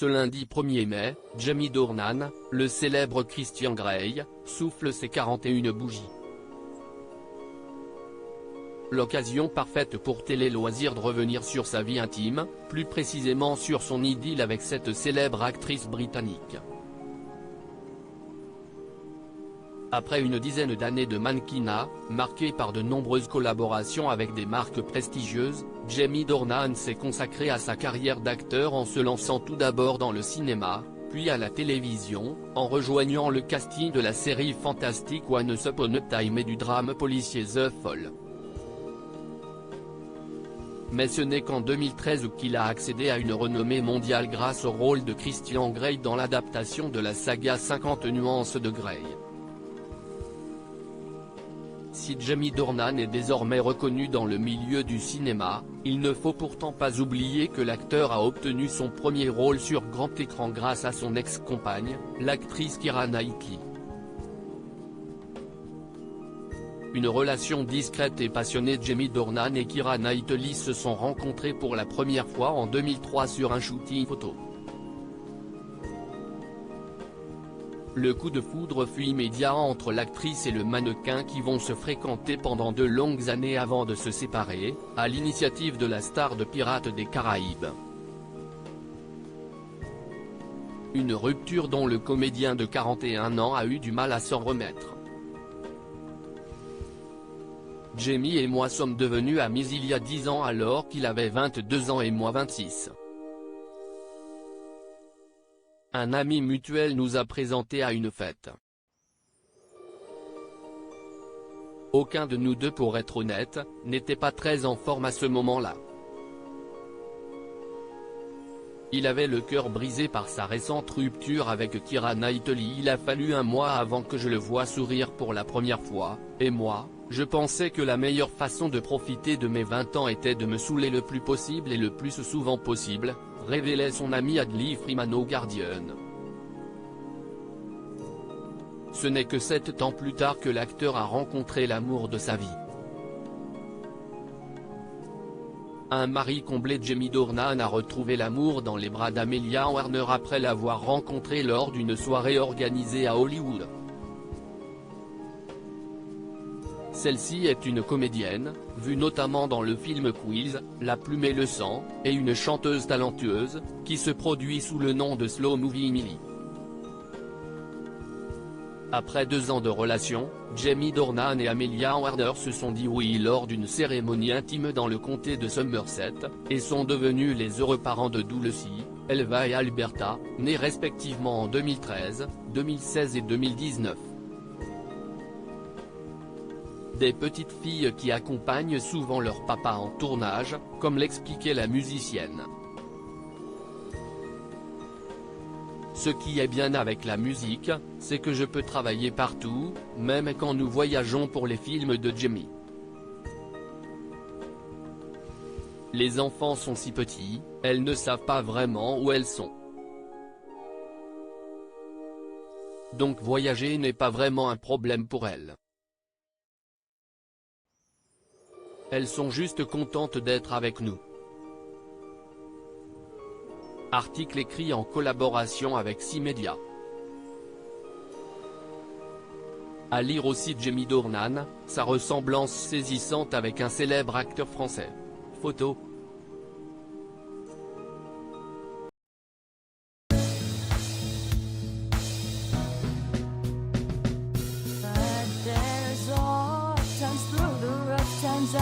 Ce lundi 1er mai, Jamie Dornan, le célèbre Christian Grey, souffle ses 41 bougies. L'occasion parfaite pour Télé Loisirs de revenir sur sa vie intime, plus précisément sur son idylle avec cette célèbre actrice britannique. Après une dizaine d'années de mannequinat, marquée par de nombreuses collaborations avec des marques prestigieuses, Jamie Dornan s'est consacré à sa carrière d'acteur en se lançant tout d'abord dans le cinéma, puis à la télévision, en rejoignant le casting de la série fantastique Once Upon a Time et du drame policier The Fall. Mais ce n'est qu'en 2013 qu'il a accédé à une renommée mondiale grâce au rôle de Christian Grey dans l'adaptation de la saga 50 nuances de Grey. Si Jamie Dornan est désormais reconnu dans le milieu du cinéma, il ne faut pourtant pas oublier que l'acteur a obtenu son premier rôle sur grand écran grâce à son ex-compagne, l'actrice Keira Knightley. Une relation discrète et passionnée. Jamie Dornan et Keira Knightley se sont rencontrés pour la première fois en 2003 sur un shooting photo. Le coup de foudre fut immédiat entre l'actrice et le mannequin qui vont se fréquenter pendant de longues années avant de se séparer, à l'initiative de la star de Pirates des Caraïbes. Une rupture dont le comédien de 41 ans a eu du mal à s'en remettre. Jamie et moi sommes devenus amis il y a 10 ans alors qu'il avait 22 ans et moi 26. Un ami mutuel nous a présenté à une fête. Aucun de nous deux, pour être honnête, n'était pas très en forme à ce moment-là. Il avait le cœur brisé par sa récente rupture avec Keira Knightley. Il a fallu un mois avant que je le voie sourire pour la première fois, et moi, je pensais que la meilleure façon de profiter de mes 20 ans était de me saouler le plus possible et le plus souvent possible, révélait son ami Adley Freeman au Guardian. Ce n'est que 7 ans plus tard que l'acteur a rencontré l'amour de sa vie. Un mari comblé. Jamie Dornan a retrouvé l'amour dans les bras d'Amelia Warner après l'avoir rencontrée lors d'une soirée organisée à Hollywood. Celle-ci est une comédienne, vue notamment dans le film Quiz, La plume et le sang, et une chanteuse talentueuse, qui se produit sous le nom de Slow Movie Emily. Après 2 ans de relation, Jamie Dornan et Amelia Warner se sont dit oui lors d'une cérémonie intime dans le comté de Somerset, et sont devenus les heureux parents de Dulcie, Elva et Alberta, nés respectivement en 2013, 2016 et 2019. Des petites filles qui accompagnent souvent leur papa en tournage, comme l'expliquait la musicienne. Ce qui est bien avec la musique, c'est que je peux travailler partout, même quand nous voyageons pour les films de Jamie. Les enfants sont si petits, elles ne savent pas vraiment où elles sont. Donc voyager n'est pas vraiment un problème pour elles. Elles sont juste contentes d'être avec nous. Article écrit en collaboration avec 6 médias. À lire aussi Jamie Dornan, sa ressemblance saisissante avec un célèbre acteur français. Photo. But there's all times through the rough times